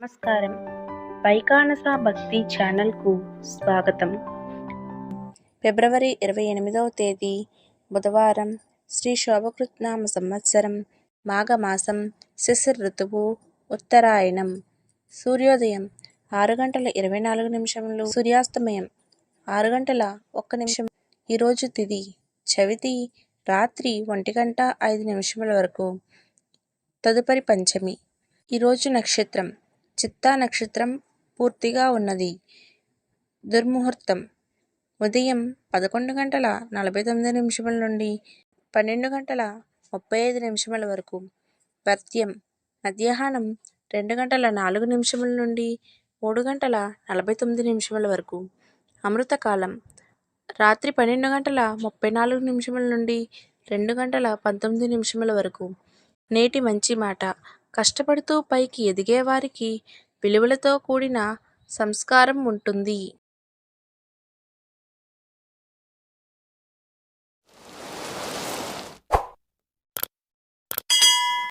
నమస్కారం. వైకానస భక్తి ఛానల్‌కు స్వాగతం. ఫిబ్రవరి 28వ తేదీ బుధవారం, శ్రీ శోభకృత్నామ సంవత్సరం, మాఘమాసం, శిశిర ఋతువు, ఉత్తరాయణం. సూర్యోదయం 6:24, సూర్యాస్తమయం 6:01. ఈరోజు తిథి చవితి, రాత్రి 1:05 వరకు. తదుపరి పంచమి. ఈరోజు నక్షత్రం చిత్తా నక్షత్రం పూర్తిగా ఉన్నది. దుర్ముహూర్తం ఉదయం 11:49 నుండి 12:35 వరకు. వర్త్యం మధ్యాహ్నం 2:04 నుండి 3:49 వరకు. అమృతకాలం రాత్రి 12:34 నుండి 2:19 వరకు. నేటి మంచి మాట: కష్టపడుతూ పైకి ఎదిగే వారికి విలువలతో కూడిన సంస్కారం ఉంటుంది.